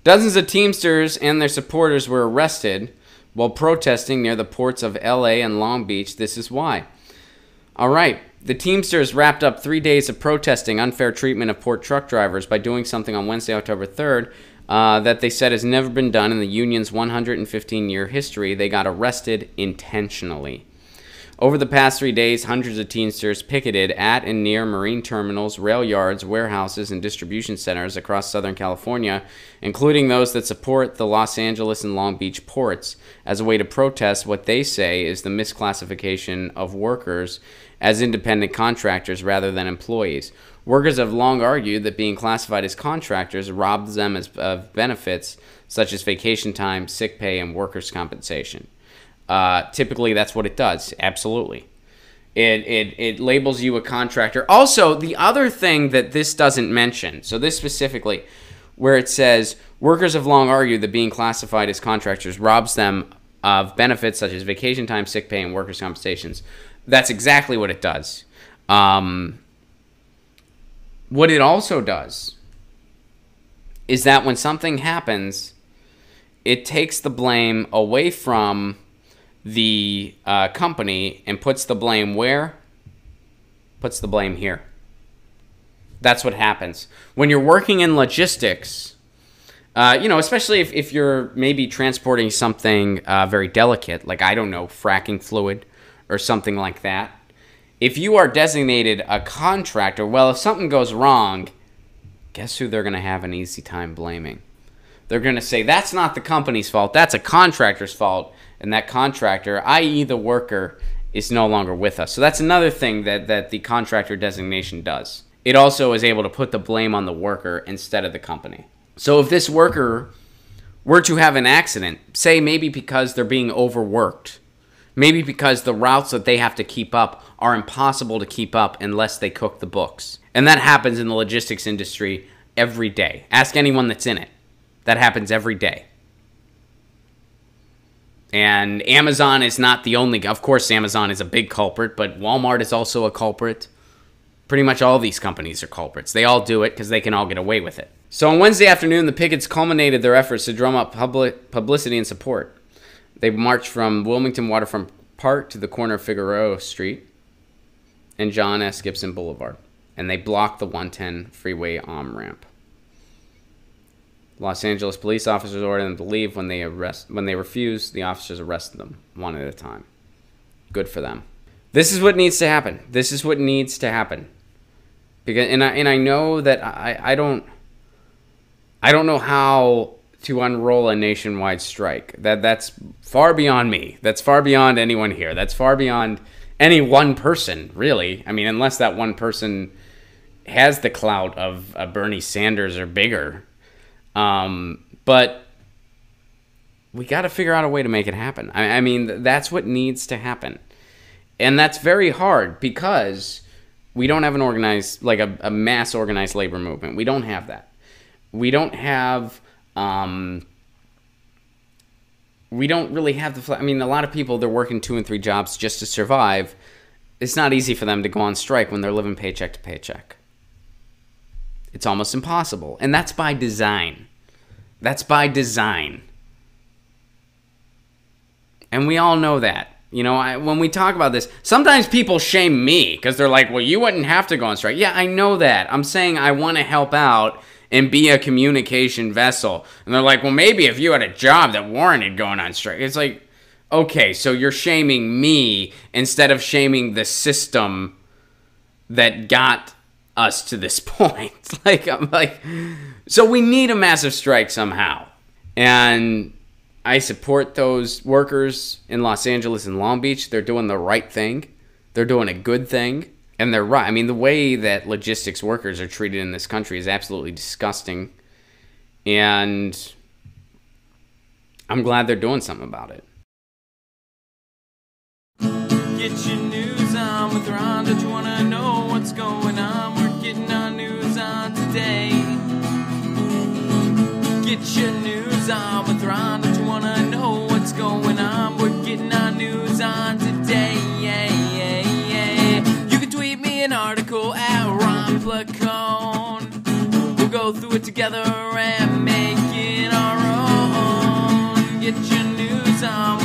Dozens of Teamsters and their supporters were arrested while protesting near the ports of LA and Long Beach. This is why. All right. The Teamsters wrapped up 3 days of protesting unfair treatment of port truck drivers by doing something on Wednesday, October 3rd, that they said has never been done in the union's 115-year history. They got arrested intentionally. Over the past 3 days, hundreds of Teamsters picketed at and near marine terminals, rail yards, warehouses, and distribution centers across Southern California, including those that support the Los Angeles and Long Beach ports, as a way to protest what they say is the misclassification of workers as independent contractors rather than employees. Workers have long argued that being classified as contractors robs them of benefits such as vacation time, sick pay, and workers' compensation. Typically, that's what it does. Absolutely. It labels you a contractor. Also, the other thing that this doesn't mention, so this specifically, where it says, workers have long argued that being classified as contractors robs them of benefits such as vacation time, sick pay, and workers' compensations. That's exactly what it does. What it also does is that when something happens, it takes the blame away from the company and puts the blame where? Puts the blame here. That's what happens. When you're working in logistics, especially if you're maybe transporting something very delicate, like, I don't know, fracking fluid or something like that. If you are designated a contractor, well, if something goes wrong, guess who they're going to have an easy time blaming? They're going to say, that's not the company's fault, that's a contractor's fault. And that contractor, i.e. the worker, is no longer with us. So that's another thing that the contractor designation does. It also is able to put the blame on the worker instead of the company. So if this worker were to have an accident, say maybe because they're being overworked, maybe because the routes that they have to keep up are impossible to keep up unless they cook the books. And that happens in the logistics industry every day. Ask anyone that's in it. That happens every day. And Amazon is not the only, of course Amazon is a big culprit, but Walmart is also a culprit. Pretty much all these companies are culprits. They all do it because they can all get away with it. So on Wednesday afternoon, the pickets culminated their efforts to drum up publicity and support. They marched from Wilmington Waterfront Park to the corner of Figueroa Street and John S. Gibson Boulevard. And they blocked the 110 freeway on-ramp. Los Angeles police officers ordered them to leave. When they refused, the officers arrested them one at a time. Good for them. This is what needs to happen. This is what needs to happen. Because I know that I don't know how to unroll a nationwide strike. That's far beyond me. That's far beyond anyone here. That's far beyond any one person, really. I mean, unless that one person has the clout of Bernie Sanders or bigger. But we got to figure out a way to make it happen. I mean, that's what needs to happen. And that's very hard because we don't have an organized, like a mass organized labor movement. We don't have that. We don't have, we don't really have the, I mean, a lot of people, they're working 2 and 3 jobs just to survive. It's not easy for them to go on strike when they're living paycheck to paycheck. It's almost impossible. And that's by design. That's by design. And we all know that. You know, when we talk about this, sometimes people shame me because they're like, well, you wouldn't have to go on strike. Yeah, I know that. I'm saying I want to help out and be a communication vessel. And they're like, well, maybe if you had a job that warranted going on strike. It's like, okay, so you're shaming me instead of shaming the system that got us to this point. I'm like, so we need a massive strike somehow. And I support those workers in Los Angeles and Long Beach. They're doing the right thing. They're doing a good thing. And they're right. I mean, the way that logistics workers are treated in this country is absolutely disgusting. And I'm glad they're doing something about it. Get your news on with Ron. Don't you want to know what's going on? We're getting our news on today. Get your news on with Ron. Don't you want to know what's going on? We're getting our news on today. You can tweet me an article at Ron Placone. We'll go through it together and make it News On